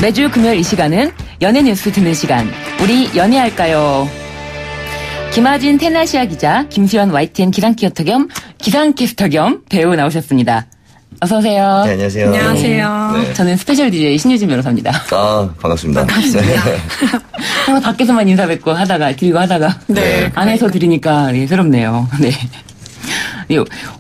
매주 금요일 이 시간은 연예 뉴스 듣는 시간. 우리 연예할까요? 김하진 테나시아 기자, 김수현 YTN 기상캐스터 겸 배우 나오셨습니다. 어서 오세요. 네, 안녕하세요. 안녕하세요. 네. 저는 스페셜 DJ 신유진 변호사입니다. 반갑습니다. 반갑습니다. 네. 항상 밖에서만 인사 뵙고 드리고 하다가 네. 안에서 드리니까 새롭네요. 네.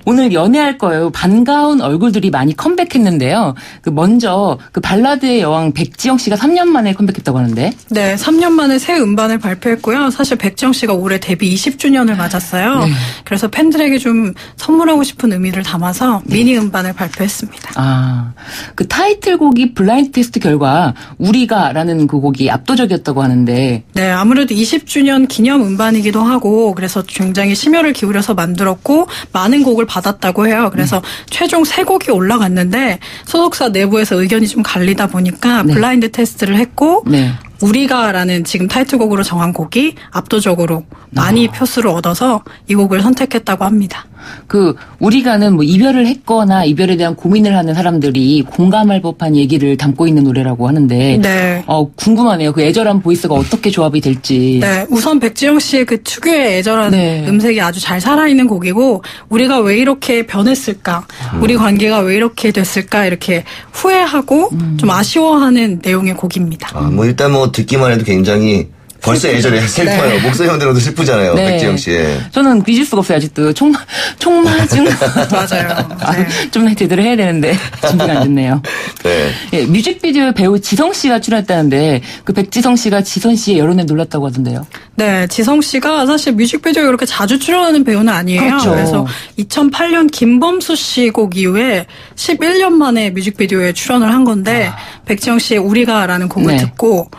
오늘 연애할 거예요. 반가운 얼굴들이 많이 컴백했는데요. 먼저 발라드의 여왕 백지영 씨가 3년 만에 컴백했다고 하는데. 네, 3년 만에 새 음반을 발표했고요. 사실 백지영 씨가 올해 데뷔 20주년을 맞았어요. 네. 그래서 팬들에게 좀 선물하고 싶은 의미를 담아서 미니 음반을 발표했습니다. 그 타이틀곡이 블라인드 테스트 결과 우리가라는 그 곡이 압도적이었다고 하는데. 네, 아무래도 20주년 기념 음반이기도 하고 그래서 굉장히 심혈을 기울여서 만들었고 많은 곡을 받았다고 해요. 그래서 최종 3곡이 올라갔는데 소속사 내부에서 의견이 좀 갈리다 보니까 네. 블라인드 테스트를 했고 네. 우리가라는 지금 타이틀곡으로 정한 곡이 압도적으로 많이 표수를 얻어서 이 곡을 선택했다고 합니다. 우리가는 이별을 했거나 이별에 대한 고민을 하는 사람들이 공감할 법한 얘기를 담고 있는 노래라고 하는데. 네. 궁금하네요. 그 애절한 보이스가 어떻게 조합이 될지. 네. 우선 백지영 씨의 그 특유의 애절한 네. 음색이 아주 잘 살아있는 곡이고 우리가 왜 이렇게 변했을까? 우리 관계가 왜 이렇게 됐을까? 이렇게 후회하고 좀 아쉬워하는 내용의 곡입니다. 일단 듣기만 해도 굉장히 벌써 예전에 슬퍼요. 네. 목소리만 들어도 슬프잖아요. 네. 백지영 씨. 저는 잊을 수가 없어요. 아직도 총마중. 맞아요. 네. 좀 제대로 해야 되는데 준비가 안 됐네요. 네. 예, 뮤직비디오에 배우 지성 씨가 출연했다는데 백지성 씨가 지선 씨의 여론에 놀랐다고 하던데요. 네, 지성 씨가 사실 뮤직비디오에 그렇게 자주 출연하는 배우는 아니에요. 그렇죠. 그래서 2008년 김범수 씨 곡 이후에 11년 만에 뮤직비디오에 출연을 한 건데 백지영 씨의 우리가라는 곡을 네. 듣고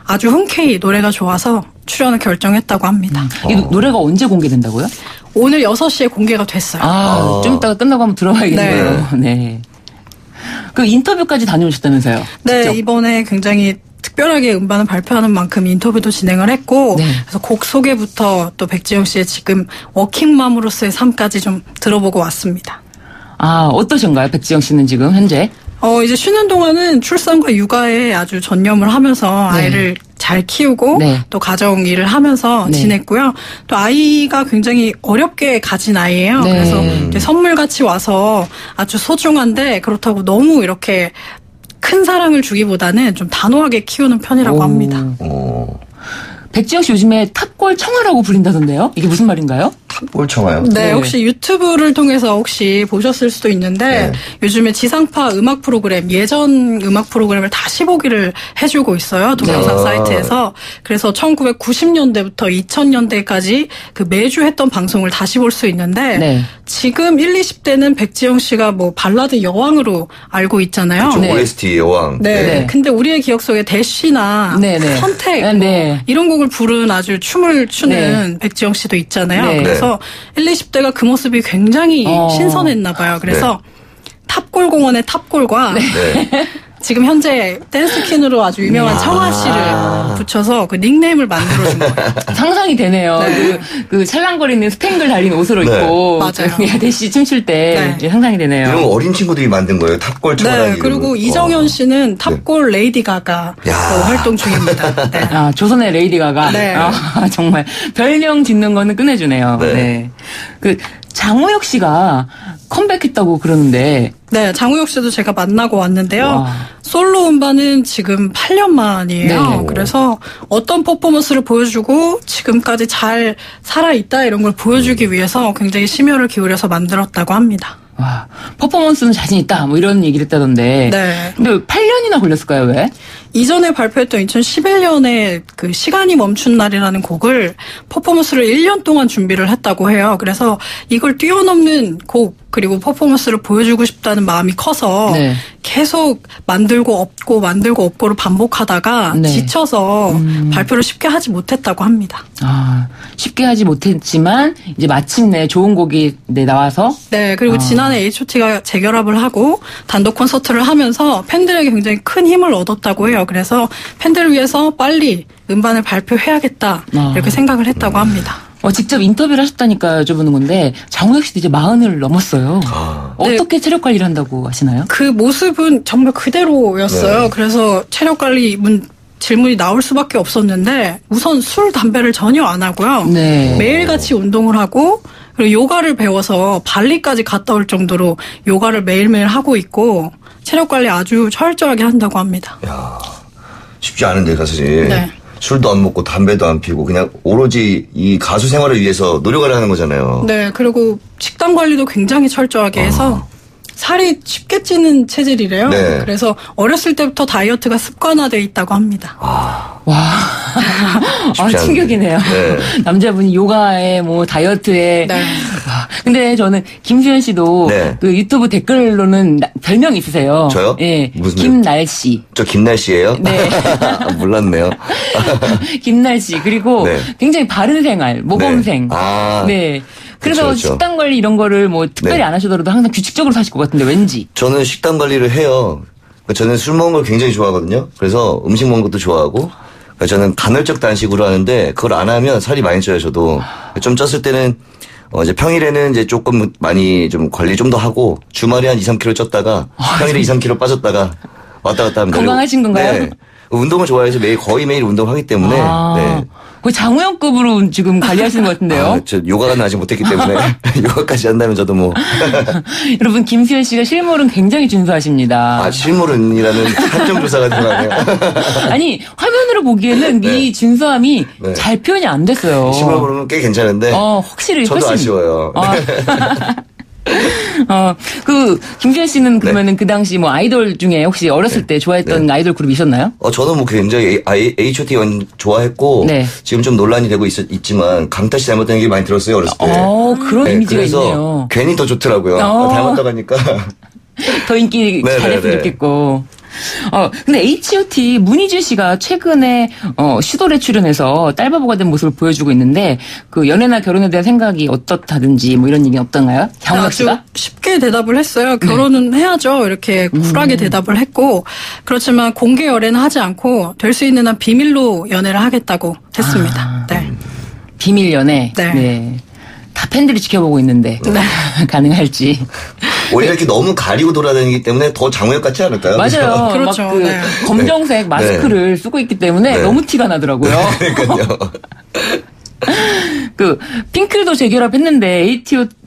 아주 흔쾌히 노래가 좋아서 출연을 결정했다고 합니다. 이 노래가 언제 공개된다고요? 오늘 6시에 공개가 됐어요. 좀 이따가 끝나고 한번 들어봐야겠네요. 네. 그 인터뷰까지 다녀오셨다면서요? 네, 직접? 이번에 굉장히 특별하게 음반을 발표하는 만큼 인터뷰도 진행을 했고 네. 그래서 곡 소개부터 또 백지영 씨의 지금 워킹맘으로서의 삶까지 좀 들어보고 왔습니다. 어떠신가요? 백지영 씨는 지금 현재? 이제 쉬는 동안은 출산과 육아에 아주 전념을 하면서 네. 아이를 잘 키우고 네. 또 가정 일을 하면서 네. 지냈고요. 또 아이가 굉장히 어렵게 가진 아이예요. 네. 그래서 이제 선물같이 와서 아주 소중한데 그렇다고 너무 이렇게 큰 사랑을 주기보다는 좀 단호하게 키우는 편이라고 합니다. 백지영 씨 요즘에 탑골 청아라고 불린다던데요? 이게 무슨 말인가요? 탑골 청아요? 네, 혹시 유튜브를 통해서 혹시 보셨을 수도 있는데 요즘에 지상파 음악 프로그램, 예전 음악 프로그램을 다시 보기를 해주고 있어요. 동영상 사이트에서. 그래서 1990년대부터 2000년대까지 매주 했던 방송을 다시 볼 수 있는데 네. 지금 1, 20대는 백지영 씨가 발라드 여왕으로 알고 있잖아요. 그렇죠. 네. OST 여왕. 네. 네. 근데 우리의 기억 속에 대쉬나 네네. 선택 네. 이런 곡을 부른 아주 춤을 추는 백지영 씨도 있잖아요. 네. 그래서 1, 20대가 그 모습이 굉장히 신선했나 봐요. 그래서 탑골공원의 탑골과 지금 현재 댄스퀸으로 아주 유명한 청아 씨를 붙여서 그 닉네임을 만들어준 거예요. 상상이 되네요. 네. 그 찰랑거리는 스팽글 달린 옷을 네. 입고 맞아요. 대시 춤출 때 네. 상상이 되네요. 이런 거 어린 친구들이 만든 거예요. 탑골 청아라는 네, 그리고 이정현 씨는 탑골 레이디 가가 활동 중입니다. 네. 조선의 레이디 가가. 네. 정말 별명 짓는 거는 끝내주네요. 네. 네. 장우혁 씨가 컴백했다고 그러는데. 네, 장우혁 씨도 제가 만나고 왔는데요. 와. 솔로 음반은 지금 8년 만이에요. 네. 그래서 어떤 퍼포먼스를 보여주고 지금까지 잘 살아있다 이런 걸 보여주기 위해서 굉장히 심혈을 기울여서 만들었다고 합니다. 와, 퍼포먼스는 자신 있다, 이런 얘기를 했다던데. 네. 근데 8년이나 걸렸을까요, 왜? 이전에 발표했던 2011년에 그 시간이 멈춘 날이라는 곡을 퍼포먼스를 1년 동안 준비를 했다고 해요. 그래서 이걸 뛰어넘는 곡 그리고 퍼포먼스를 보여주고 싶다는 마음이 커서 네. 계속 만들고 없고를 반복하다가 네. 지쳐서 발표를 쉽게 하지 못했다고 합니다. 쉽게 하지 못했지만 이제 마침내 좋은 곡이 나와서. 네, 그리고 지난해 H.O.T가 재결합을 하고 단독 콘서트를 하면서 팬들에게 굉장히 큰 힘을 얻었다고 해요. 그래서 팬들을 위해서 빨리 음반을 발표해야겠다 이렇게 생각을 했다고 합니다. 직접 인터뷰를 하셨다니까 여쭤보는 건데 장우혁 씨도 이제 40을 넘었어요. 어떻게 체력 관리를 한다고 하시나요? 그 모습은 정말 그대로였어요. 네. 그래서 체력 관리 질문이 나올 수밖에 없었는데 우선 술, 담배를 전혀 안 하고요. 네. 매일같이 운동을 하고 그리고 요가를 배워서 발리까지 갔다 올 정도로 요가를 매일매일 하고 있고 체력 관리 아주 철저하게 한다고 합니다. 야, 쉽지 않은데 사실. 네. 술도 안 먹고 담배도 안 피고 그냥 오로지 이 가수 생활을 위해서 노력을 하는 거잖아요. 네, 그리고 식단 관리도 굉장히 철저하게 해서 살이 쉽게 찌는 체질이래요. 네. 그래서 어렸을 때부터 다이어트가 습관화돼 있다고 합니다. 와. 쉽지 충격이네요. 네. 남자분이 요가에 뭐 다이어트에. 네. 와. 근데 저는 김수현 씨도 네. 그 유튜브 댓글로는 별명이 있으세요. 저요? 예. 무슨 김날씨. 저 김날씨예요? 네. 몰랐네요. 김날씨. 그리고 네. 굉장히 바른 생활, 모범생. 네. 아. 네. 그래서 그쵸, 그쵸. 식단 관리 이런 거를 뭐 특별히 네. 안 하시더라도 항상 규칙적으로 사실 것 같은데 왠지. 저는 식단 관리를 해요. 그러니까 저는 술 먹는 걸 굉장히 좋아하거든요. 그래서 음식 먹는 것도 좋아하고. 그러니까 저는 간헐적 단식으로 하는데 그걸 안 하면 살이 많이 쪄요, 저도. 좀 쪘을 때는 이제 평일에는 이제 조금 많이 좀 관리 좀 더 하고 주말에 한 2, 3kg 쪘다가 평일에 2, 3kg 빠졌다가 왔다 갔다 합니다. 건강하신 건가요? 네. 운동을 좋아해서 거의 매일 운동하기 때문에. 네. 거의 장우영급으로 지금 관리하시는 것 같은데요. 저 요가는 아직 못했기 때문에 요가까지 한다면 저도 뭐. 여러분 김수현 씨가 실물은 굉장히 준수하십니다. 실물은이라는 한정 조사가 들어가네요. 아니 화면으로 보기에는 네. 이 준수함이 네. 잘 표현이 안 됐어요. 실물 보면 꽤 괜찮은데. 확실히 저도 훨씬 아쉬워요. 김수현 씨는 그러면은 그 당시 뭐 아이돌 중에 혹시 어렸을 때 좋아했던 아이돌 그룹이 있었나요? 저는 뭐 굉장히 H.O.T. 좋아했고 네. 지금 좀 논란이 되고 있지만 강타 씨 닮았다는 얘기 많이 들었어요 어렸을 때. 그런 이미지가 그래서 있네요. 괜히 더 좋더라고요. 닮았다고 하니까. 더 인기 네, 잘했으면 네. 좋겠고. 근데 H.O.T. 문희준 씨가 최근에 슈돌에 출연해서 딸바보가 된 모습을 보여주고 있는데 그 연애나 결혼에 대한 생각이 어떻다든지 뭐 이런 얘기 없던가요? 장우혁 아주 씨가? 쉽게 대답을 했어요. 결혼은 해야죠. 이렇게 쿨하게 대답을 했고 그렇지만 공개 연애는 하지 않고 될 수 있는 한 비밀로 연애를 하겠다고 했습니다. 네. 비밀 연애. 네. 다 팬들이 지켜보고 있는데 가능할지. 오히려 이렇게 너무 가리고 돌아다니기 때문에 더 장우혁 같지 않을까요? 맞아요. 그렇죠. 막 그 네. 검정색 마스크를 쓰고 있기 때문에 네. 너무 티가 나더라고요. 그러니까요. 그 핑클도 재결합했는데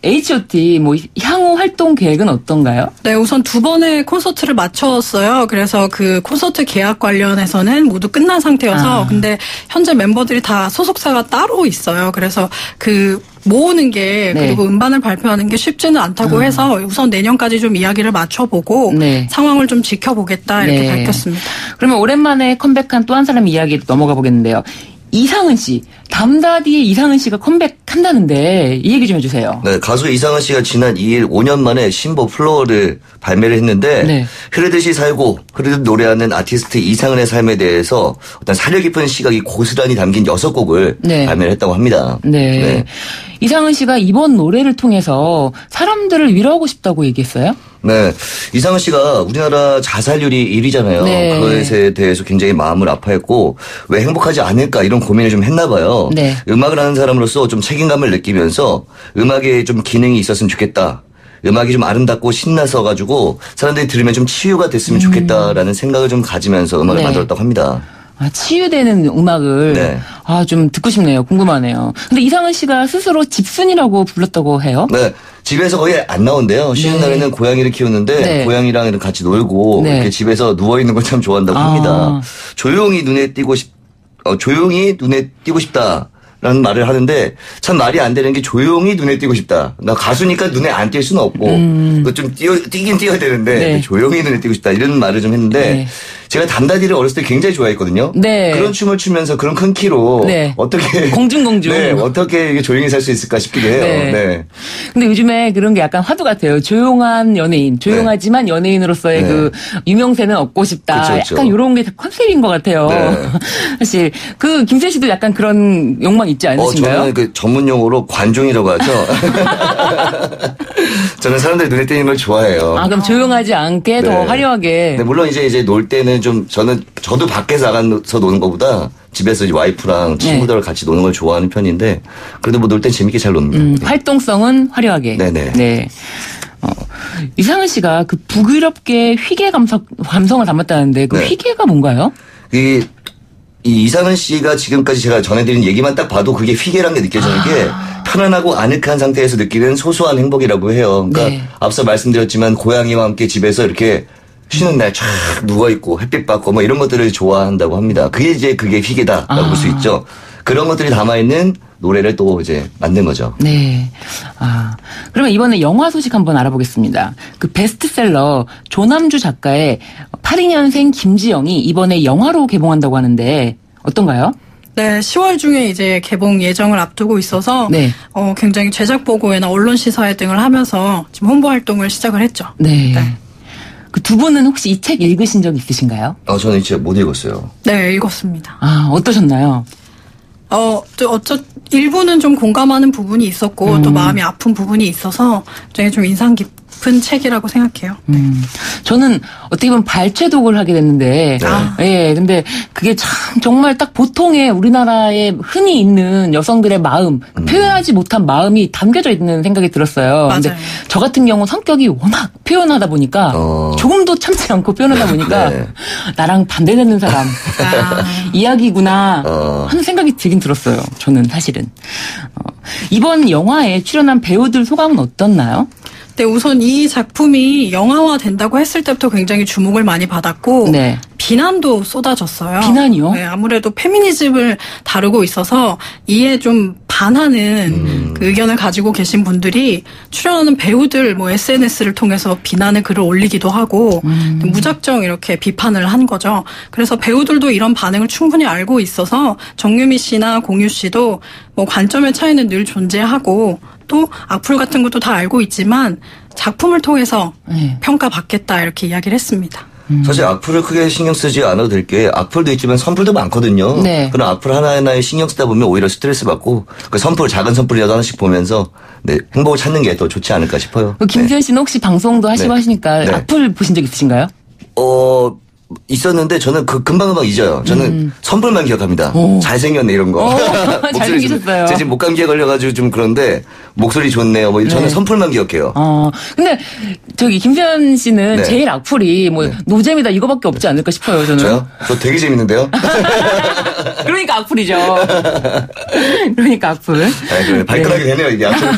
H.O.T. 뭐 향후 활동 계획은 어떤가요? 네, 우선 2번의 콘서트를 마쳤어요. 그래서 그 콘서트 계약 관련해서는 모두 끝난 상태여서 근데 현재 멤버들이 다 소속사가 따로 있어요. 그래서 그 모으는 게 네. 그리고 음반을 발표하는 게 쉽지는 않다고 해서 우선 내년까지 좀 이야기를 맞춰보고 네. 상황을 좀 지켜보겠다 이렇게 네. 밝혔습니다. 그러면 오랜만에 컴백한 또 한 사람 이야기로 넘어가 보겠는데요. 이상은 씨, 담다디의 이상은 씨가 컴백한다는데 이 얘기 좀 해주세요. 네, 가수 이상은 씨가 지난 2일 5년 만에 신곡 플로어를 발매를 했는데 네. 흐르듯이 살고 흐르듯 노래하는 아티스트 이상은의 삶에 대해서 어떤 사려 깊은 시각이 고스란히 담긴 6곡을 네. 발매를 했다고 합니다. 네. 이상은 씨가 이번 노래를 통해서 사람들을 위로하고 싶다고 얘기했어요? 네. 이상은 씨가 우리나라 자살률이 1위잖아요. 네. 그것에 대해서 굉장히 마음을 아파했고 왜 행복하지 않을까 이런 고민을 좀 했나 봐요. 네. 음악을 하는 사람으로서 좀 책임감을 느끼면서 음악에 좀 기능이 있었으면 좋겠다. 음악이 좀 아름답고 신나서 가지고 사람들이 들으면 좀 치유가 됐으면 좋겠다라는 생각을 좀 가지면서 음악을 네. 만들었다고 합니다. 치유되는 음악을 네. 좀 듣고 싶네요. 궁금하네요. 근데 이상은 씨가 스스로 집순이라고 불렀다고 해요? 네. 집에서 거의 안 나온대요. 쉬는 네. 날에는 고양이를 키우는데 네. 고양이랑 같이 놀고 네. 이렇게 집에서 누워 있는 걸 참 좋아한다고 합니다. 조용히 눈에 띄고 싶다. 라는 말을 하는데 참 말이 안 되는 게 조용히 눈에 띄고 싶다. 나 가수니까 눈에 안 띌 수는 없고 그거 좀 띄긴 띄어야 되는데 네. 조용히 눈에 띄고 싶다 이런 말을 좀 했는데 네. 제가 담다디를 어렸을 때 굉장히 좋아했거든요. 네. 그런 춤을 추면서 그런 큰 키로 네. 어떻게 공중공중. 네, 어떻게 이게 조용히 살 수 있을까 싶기도 해요. 네. 네. 근데 요즘에 그런 게 약간 화두 같아요. 조용한 연예인, 조용하지만 연예인으로서의 네. 그 유명세는 얻고 싶다. 그쵸, 그쵸. 약간 이런 게 다 컨셉인 것 같아요. 네. 사실 그 김세 씨도 약간 그런 욕망 있지 않으신가요? 저는 그 전문 용어로 관종이라고 하죠. 저는 사람들이 눈에 띄는 걸 좋아해요. 그럼 조용하지 않게 더 네. 화려하게. 네, 물론 이제 놀 때는 좀 저도 밖에서 나가서 노는 것보다 집에서 이제 와이프랑 친구들과 같이 노는 걸 좋아하는 편인데 그래도 뭐 놀 땐 재밌게 잘 놉니다. 활동성은 화려하게. 네네. 네. 이상은 씨가 그 북유럽계 휘게 감성을 담았다는데 그 네. 휘게가 뭔가요? 이 이상은 씨가 지금까지 제가 전해드린 얘기만 딱 봐도 그게 휘게란 게 느껴지는 게 편안하고 아늑한 상태에서 느끼는 소소한 행복이라고 해요. 그러니까 네. 앞서 말씀드렸지만 고양이와 함께 집에서 이렇게 쉬는 날 쫙 누워있고 햇빛 받고 뭐 이런 것들을 좋아한다고 합니다. 그게 휘게다라고 볼 수 있죠. 그런 것들이 담아있는 노래를 또 이제 만든 거죠. 네. 그러면 이번에 영화 소식 한번 알아보겠습니다. 그 베스트셀러 조남주 작가의 82년생 김지영이 이번에 영화로 개봉한다고 하는데 어떤가요? 네, 10월 중에 이제 개봉 예정을 앞두고 있어서 네. 굉장히 제작 보고회나 언론 시사회 등을 하면서 지금 홍보 활동을 시작을 했죠. 네. 네. 그 두 분은 혹시 이 책 읽으신 적 있으신가요? 저는 진짜 못 읽었어요. 네, 읽었습니다. 어떠셨나요? 일부는 좀 공감하는 부분이 있었고 또 마음이 아픈 부분이 있어서 굉장히 좀 인상 깊은 책이라고 생각해요. 저는 어떻게 보면 발췌독을 하게 됐는데, 예, 근데 그게 참 정말 딱 보통의 우리나라에 흔히 있는 여성들의 마음, 표현하지 못한 마음이 담겨져 있는 생각이 들었어요. 맞아요. 근데 저 같은 경우 성격이 워낙 표현하다 보니까 조금도 참지 않고 표현하다 보니까 네. 나랑 반대되는 사람 이야기구나 하는 생각이 들긴 들었어요. 저는 사실은. 이번 영화에 출연한 배우들 소감은 어떻나요? 네, 우선 이 작품이 영화화 된다고 했을 때부터 굉장히 주목을 많이 받았고 네. 비난도 쏟아졌어요. 비난이요? 네, 아무래도 페미니즘을 다루고 있어서 이에 좀 반하는 그 의견을 가지고 계신 분들이 출연하는 배우들 뭐 SNS를 통해서 비난의 글을 올리기도 하고 무작정 이렇게 비판을 한 거죠. 그래서 배우들도 이런 반응을 충분히 알고 있어서 정유미 씨나 공유 씨도 뭐 관점의 차이는 늘 존재하고 또 악플 같은 것도 다 알고 있지만 작품을 통해서 네. 평가받겠다 이렇게 이야기를 했습니다. 사실 악플을 크게 신경 쓰지 않아도 될 게 악플도 있지만 선플도 많거든요. 네. 그런 악플 하나하나에 신경 쓰다 보면 오히려 스트레스 받고 그 선플 작은 선플이라도 하나씩 보면서 네, 행복을 찾는 게 더 좋지 않을까 싶어요. 김수현 씨는 혹시 방송도 하시고 네. 하시니까 네. 악플 보신 적 있으신가요? 있었는데 저는 금방금방 잊어요. 저는 선플만 기억합니다. 잘생겼네 이런 거. 잘생기셨어요. 제가 지금 목감기에 걸려가지고 좀 그런데 목소리 좋네요. 뭐 저는 선플만 기억해요. 근데 저기 김수현 씨는 네. 제일 악플이 뭐 네. 노잼이다 이거밖에 없지 않을까 싶어요. 저는. 저요? 저 되게 재밌는데요? 그러니까 악플이죠. 그러니까 악플. 그래, 발끈하게 되네요 이게 악플.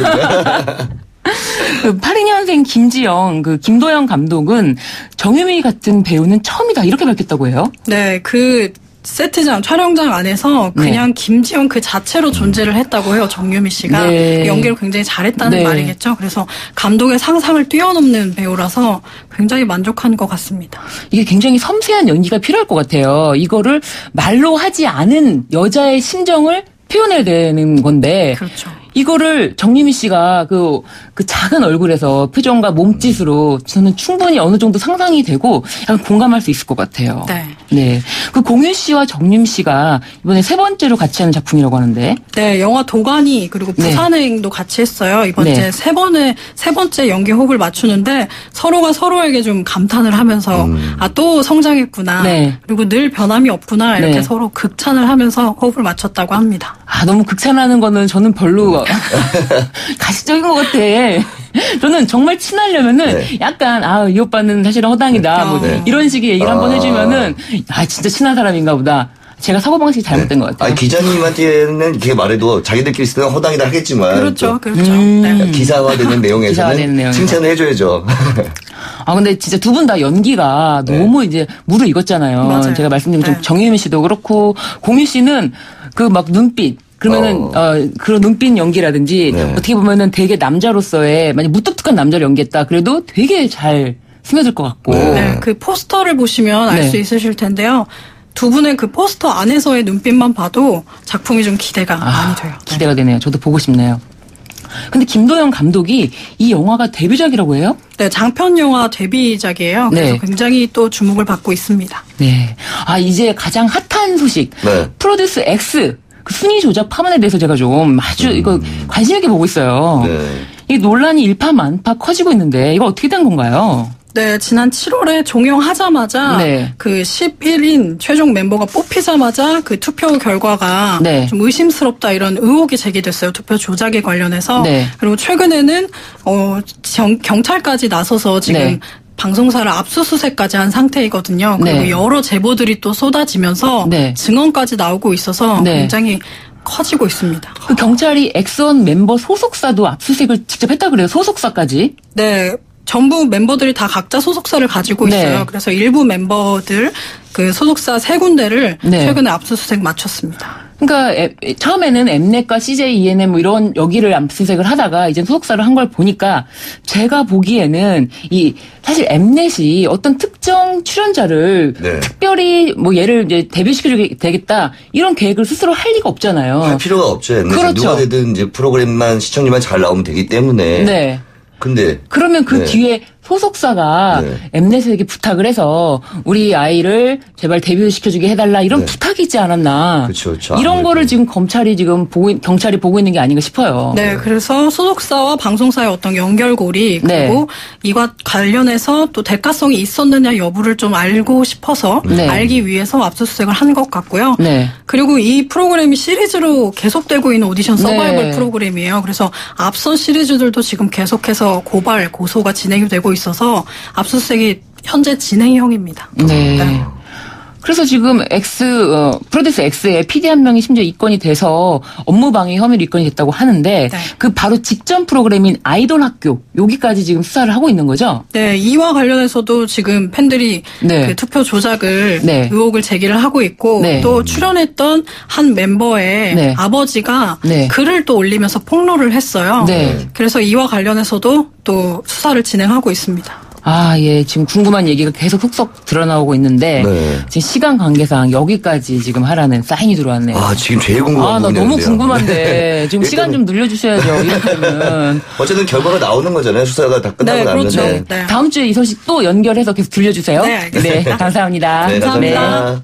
그 82년생 김지영, 그 김도영 감독은 정유미 같은 배우는 처음이다 이렇게 밝혔다고 해요. 네, 그 세트장, 촬영장 안에서 그냥 김지영 그 자체로 존재를 했다고 해요. 정유미 씨가. 네. 연기를 굉장히 잘했다는 네. 말이겠죠. 그래서 감독의 상상을 뛰어넘는 배우라서 굉장히 만족한 것 같습니다. 이게 굉장히 섬세한 연기가 필요할 것 같아요. 이거를 말로 하지 않은 여자의 심정을 표현해야 되는 건데. 그렇죠. 이거를 정유미 씨가 그 작은 얼굴에서 표정과 몸짓으로 저는 충분히 어느 정도 상상이 되고 약간 공감할 수 있을 것 같아요. 네. 네. 그 공유 씨와 정유미 씨가 이번에 세 번째로 같이 하는 작품이라고 하는데. 네, 영화 도가니 그리고 부산행도 같이 했어요. 이번 네. 이제 세 번째 연기 호흡을 맞추는데 서로가 서로에게 좀 감탄을 하면서 또 성장했구나. 네. 그리고 늘 변함이 없구나. 이렇게 네. 서로 극찬을 하면서 호흡을 맞췄다고 합니다. 너무 극찬하는 거는 저는 별로 가식적인 것 같아. 저는 정말 친하려면은 네. 약간 이 오빠는 사실은 허당이다. 뭐 네. 이런 식의 얘기를 한번 해주면은 진짜 친한 사람인가 보다. 제가 사고방식이 잘못된 것 같아요. 아니, 기자님한테는 이렇게 말해도 자기들끼리 쓰는 허당이다 하겠지만. 그렇죠. 또 그렇죠. 네. 기사화되는 내용에서는 칭찬을 해줘야죠. 근데 진짜 두 분 다 연기가 너무 이제 물을 익었잖아요. 맞아요. 제가 말씀드린 네. 정유미 씨도 그렇고 공유 씨는 그 막 눈빛 그러면은 그런 눈빛 연기라든지 네. 어떻게 보면은 되게 남자로서의 만약 무뚝뚝한 남자를 연기했다. 그래도 되게 잘 스며들 것 같고. 네, 그 포스터를 보시면 알 수 네. 있으실 텐데요. 두 분의 그 포스터 안에서의 눈빛만 봐도 작품이 좀 기대가 많이 돼요. 네. 기대가 되네요. 저도 보고 싶네요. 근데 김도영 감독이 이 영화가 데뷔작이라고 해요? 네, 장편 영화 데뷔작이에요. 그래서 네. 굉장히 또 주목을 받고 있습니다. 네. 이제 가장 핫한 소식. 네. 프로듀스 X. 그 순위 조작 파문에 대해서 제가 좀 아주 이거 관심 있게 보고 있어요. 네. 이 논란이 일파만파 커지고 있는데 이거 어떻게 된 건가요? 네, 지난 7월에 종영하자마자 네. 그 11인 최종 멤버가 뽑히자마자 그 투표 결과가 네. 좀 의심스럽다 이런 의혹이 제기됐어요. 투표 조작에 관련해서. 네. 그리고 최근에는 경찰까지 나서서 지금 네. 방송사를 압수수색까지 한 상태이거든요. 그리고 네. 여러 제보들이 또 쏟아지면서 네. 증언까지 나오고 있어서 네. 굉장히 커지고 있습니다. 그 경찰이 엑스원 멤버 소속사도 압수수색을 직접 했다 그래요. 소속사까지. 네. 전부 멤버들이 다 각자 소속사를 가지고 있어요. 네. 그래서 일부 멤버들 그 소속사 3군데를 네. 최근에 압수수색 마쳤습니다. 그러니까 처음에는 엠넷과 CJ, ENM 뭐 이런 여기를 압수수색을 하다가 이제 소속사를 한 걸 보니까 제가 보기에는 이 사실 엠넷이 어떤 특정 출연자를 네. 특별히 뭐 얘를 이제 데뷔시켜주게 되겠다 이런 계획을 스스로 할 리가 없잖아요. 할 필요가 없죠. 엠넷은 그렇죠. 누가 되든 이제 프로그램만 시청률만 잘 나오면 되기 때문에. 네. 근데 그러면 그 네. 뒤에 소속사가 네. 엠넷에게 부탁을 해서 우리 아이를 제발 데뷔시켜주게 해달라 이런 네. 부탁이 있지 않았나. 그쵸. 이런 아무래도. 거를 지금 검찰이 지금 경찰이 보고 있는 게 아닌가 싶어요. 네, 그래서 소속사와 방송사의 어떤 연결고리 네. 그리고 이와 관련해서 또 대가성이 있었느냐 여부를 좀 알고 싶어서 네. 알기 위해서 압수수색을 한 것 같고요. 네. 그리고 이 프로그램이 시리즈로 계속되고 있는 오디션 서바이벌 네. 프로그램이에요. 그래서 앞선 시리즈들도 지금 계속해서 고발, 고소가 진행이 되고 있어서 압수수색이 현재 진행형입니다. 네. 그래서 지금 프로듀스 X의 PD 한 명이 심지어 입건이 돼서 업무방해 혐의로 입건이 됐다고 하는데 네. 그 바로 직전 프로그램인 아이돌 학교 여기까지 지금 수사를 하고 있는 거죠? 네, 이와 관련해서도 지금 팬들이 네. 그 투표 조작을 네. 의혹을 제기를 하고 있고 네. 또 출연했던 한 멤버의 네. 아버지가 네. 글을 또 올리면서 폭로를 했어요. 네. 그래서 이와 관련해서도 또 수사를 진행하고 있습니다. 아, 예. 지금 궁금한 얘기가 계속 속속 드러나오고 있는데 네. 지금 시간 관계상 여기까지 지금 하라는 사인이 들어왔네요. 아, 지금 제일 궁금한 아, 나 부분이 너무 있는데요. 궁금한데 네. 지금 시간 일단은 좀 늘려주셔야죠. 이렇게는. 어쨌든 결과가 나오는 거잖아요. 수사가 다 끝나고 네, 나면. 그렇죠. 네. 네. 다음 주에 이 소식 또 연결해서 계속 들려주세요. 네, 알겠습니다. 감사합니다. 네, 감사합니다.